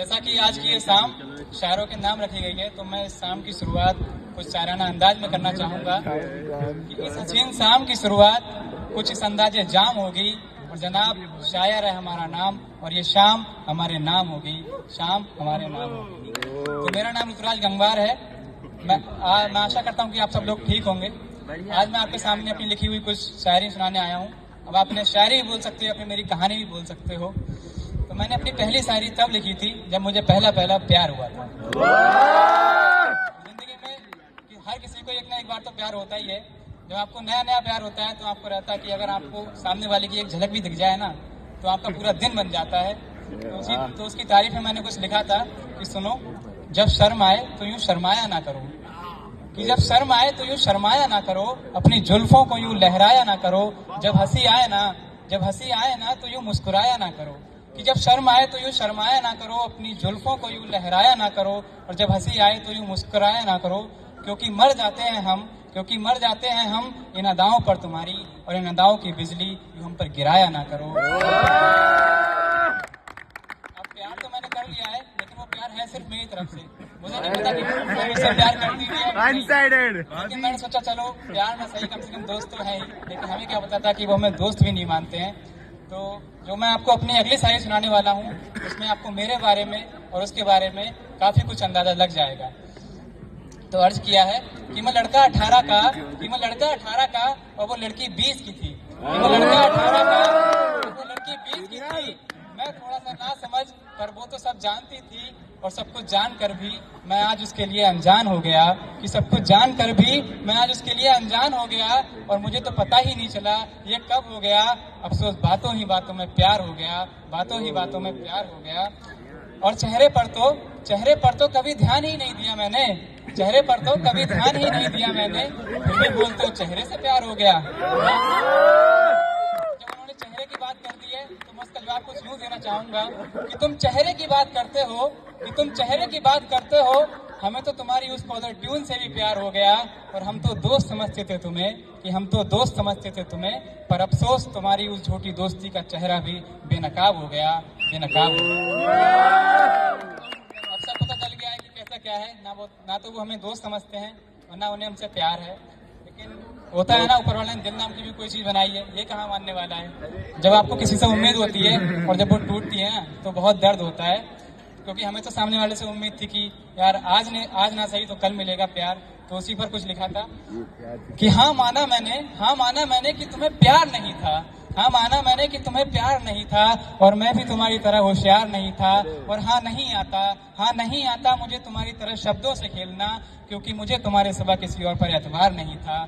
जैसा कि आज की ये शाम शायरों के नाम रखी गई है, तो मैं इस शाम की शुरुआत कुछ शायराना अंदाज में करना चाहूंगा कि इस हसीन शाम की शुरुआत कुछ इस अंदाजे जाम होगी। और जनाब शायर है हमारा नाम, और ये शाम हमारे नाम होगी, शाम हमारे नाम होगी। तो मेरा नाम ऋतुराज गंगवार है। मैं आशा करता हूँ कि आप सब लोग ठीक होंगे। आज मैं आपके सामने अपनी लिखी हुई कुछ शायरी सुनाने आया हूँ। अब आप अपने शायरी भी बोल सकते हो, अपनी मेरी कहानी भी बोल सकते हो। तो मैंने अपनी पहली शायरी तब लिखी थी जब मुझे पहला प्यार हुआ था। जिंदगी में कि हर किसी को एक ना एक बार तो प्यार होता ही है। जब आपको नया नया प्यार होता है तो आपको रहता है कि अगर आपको सामने वाले की एक झलक भी दिख जाए ना तो आपका पूरा दिन बन जाता है। तो उसकी तारीफ में मैंने कुछ लिखा था कि सुनो, जब शर्म आए तो यूं शर्माया ना करो, कि जब शर्म आए तो यूं शर्माया ना करो, अपनी जुल्फों को यूं लहराया ना करो, जब हंसी आए ना तो यूं मुस्कुराया ना करो, कि जब शर्म आए तो यूं शर्माया ना करो, अपनी जुल्फों को यूं लहराया ना करो, और जब हंसी आए तो यूं मुस्कुराया ना करो, क्योंकि मर जाते हैं हम इन अदाओं पर तुम्हारी, और इन अदाओं की बिजली यूं हम पर गिराया ना करो। अब प्यार तो मैंने कर लिया है, लेकिन वो प्यार है सिर्फ मेरी तरफ से। मुझे नहीं पता कि वो मुझसे प्यार करती है, लेकिन मैंने सोचा चलो प्यार में सही, कम से कम दोस्त तो है ही। लेकिन हमें क्या पता था कि वो हमें दोस्त भी नहीं मानते हैं। तो जो मैं आपको अपनी अगली शायरी सुनाने वाला हूँ उसमें आपको मेरे बारे में और उसके बारे में काफी कुछ अंदाजा लग जाएगा। तो अर्ज किया है कि मैं लड़का 18 का और वो लड़की 20 की थी। मैं लड़का 18 का और वो लड़की 20 की थी। मैं थोड़ा सा ना समझ, पर वो तो सब जानती थी, और सब कुछ जानकर भी मैं आज उसके लिए अनजान हो गया, कि सब कुछ जानकर भी मैं आज उसके लिए अनजान हो गया, और मुझे तो पता ही नहीं चला ये कब हो गया। अफसोस बातों ही बातों में प्यार हो गया, बातों ही बातों में प्यार हो गया। और चेहरे पर तो कभी ध्यान ही नहीं दिया मैंने, चेहरे पर तो कभी ध्यान ही नहीं दिया मैंने, फिर भी बोलते हो चेहरे से प्यार हो गया। जब उन्होंने चेहरे की बात कर दी है तो मैं उसका जवाब कुछ यूं देना चाहूंगा कि तुम चेहरे की बात करते हो, हमें तो तुम्हारी उस पाउडर ट्यून से भी प्यार हो गया, और हम तो दोस्त समझते थे तुम्हें, पर अफसोस तुम्हारी उस झूठी दोस्ती का चेहरा भी बेनकाब हो गया। अब सब पता चल गया है कि कैसा क्या है, ना तो वो हमें दोस्त समझते हैं और ना उन्हें हमसे प्यार है। लेकिन होता है ना, ऊपर वाले ने दिल नाम की भी कोई चीज बनाई है, ये कहाँ मानने वाला है। जब आपको किसी से उम्मीद होती है और जब वो टूटती है ना तो बहुत दर्द होता है, क्योंकि हमें तो सामने वाले से उम्मीद थी कि यार आज ना सही तो कल मिलेगा प्यार। तो उसी पर कुछ लिखा था कि हाँ माना मैंने कि तुम्हें प्यार नहीं था, हाँ माना मैंने कि तुम्हें प्यार नहीं था, और मैं भी तुम्हारी तरह होशियार नहीं था, और हाँ नहीं आता मुझे तुम्हारी तरह शब्दों से खेलना, क्योंकि मुझे तुम्हारे सिवा किसी और पर एतबार नहीं था।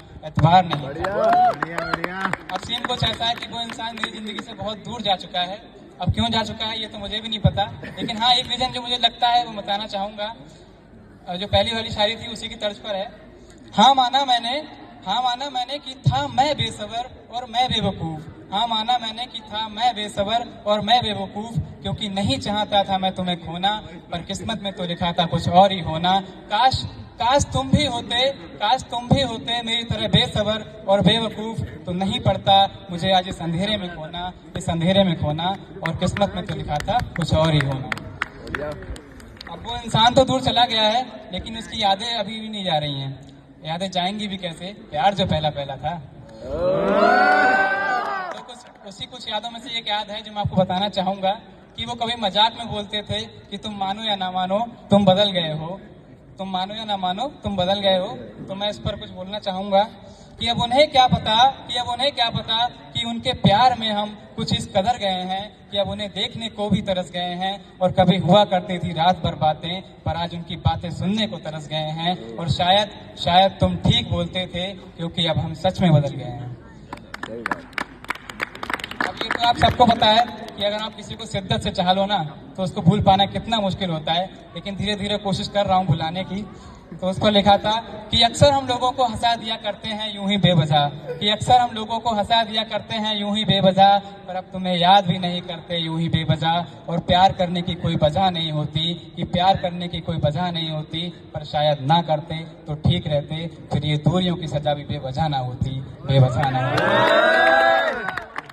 अब सीन कुछ ऐसा है कि वो इंसान मेरी जिंदगी से बहुत दूर जा चुका है। अब क्यों जा चुका है ये तो मुझे भी नहीं पता, लेकिन हाँ एक रीजन जो मुझे लगता है वो बताना चाहूंगा। जो पहली वाली शायरी थी उसी की तर्ज पर है। हाँ माना मैंने कि था मैं बेसबर और मैं बेवकूफ, हाँ माना मैंने कि था मैं बेसबर और मैं बेवकूफ, क्योंकि नहीं चाहता था मैं तुम्हें खोना, पर किस्मत में तो लिखा था कुछ और ही होना। काश तुम भी होते मेरी तरह बेसबर और बेवकूफ, तो नहीं पड़ता मुझे आज इस अंधेरे में खोना, और किस्मत में तो लिखा था कुछ और ही होना। अब वो इंसान तो दूर चला गया है, लेकिन उसकी यादें अभी भी नहीं जा रही हैं। यादें जाएंगी भी कैसे, प्यार जो पहला था। तो कुछ यादों में से एक याद है जो मैं आपको बताना चाहूंगा कि वो कभी मजाक में बोलते थे कि तुम मानो या ना मानो तुम बदल गए हो, तो मैं इस पर कुछ बोलना चाहूंगा कि अब उन्हें क्या पता कि उनके प्यार में हम कुछ इस कदर गए हैं कि अब उन्हें देखने को भी तरस गए हैं, और कभी हुआ करती थी रात भर बातें, पर आज उनकी बातें सुनने को तरस गए हैं, और शायद तुम ठीक बोलते थे, क्योंकि अब हम सच में बदल गए हैं। अब ये तो आप सबको पता है कि अगर आप किसी को शिद्दत से चाह लो ना तो उसको भूल पाना कितना मुश्किल होता है, लेकिन धीरे धीरे कोशिश कर रहा हूँ भुलाने की। तो उसको लिखा था कि अक्सर हम लोगों को हंसा दिया करते हैं यूं ही बेवजह, पर अब तुम्हें याद भी नहीं करते यूं ही बेवजह, और प्यार करने की कोई वजह नहीं होती, पर शायद ना करते तो ठीक रहते, फिर ये दूरियों की सजा भी बेवजह ना होती।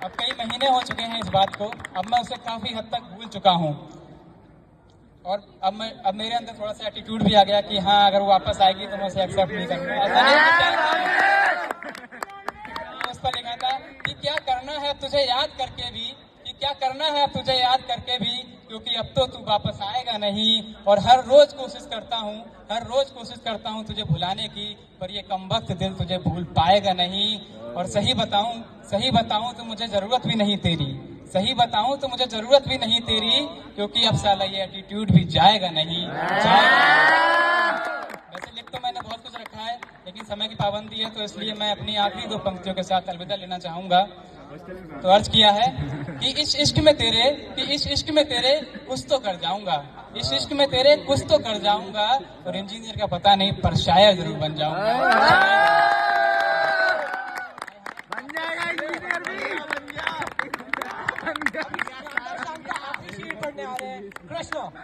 अब कई महीने हो चुके हैं इस बात को, अब मैं उसे काफी हद तक भूल चुका हूँ। और अब मेरे अंदर थोड़ा सा एटीट्यूड भी आ गया कि हाँ अगर वो वापस आएगी तो मैं उसे एक्सेप्ट नहीं करूंगा। ऐसा नहीं उस पर लिखा था कि क्या करना है तुझे याद करके भी, कि क्या करना है तुझे याद करके भी, क्योंकि अब तो तू वापस आएगा नहीं। और हर रोज कोशिश करता हूँ तुझे भुलाने की, पर ये कमबख्त दिल तुझे भूल पाएगा नहीं। और सही बताऊं तो मुझे जरूरत भी नहीं तेरी, सही बताऊं तो मुझे जरूरत भी नहीं तेरी, क्योंकि अब साला ये एटीट्यूड भी जाएगा नहीं। वैसे लिख तो मैंने बहुत कुछ रखा है, लेकिन समय की पाबंदी है, तो इसलिए मैं अपनी आखिरी 2 पंक्तियों के साथ अलविदा लेना चाहूंगा। तो अर्ज किया है कि इस इश्क में तेरे कुछ तो कर जाऊंगा, इस इश्क में तेरे कुछ तो कर जाऊंगा, और इंजीनियर का पता नहीं पर शायर जरूर बन जाऊंगा। बन जाएगा इंजीनियर भी, बन गया। पढ़ने आ रहे हैं कृष्ण।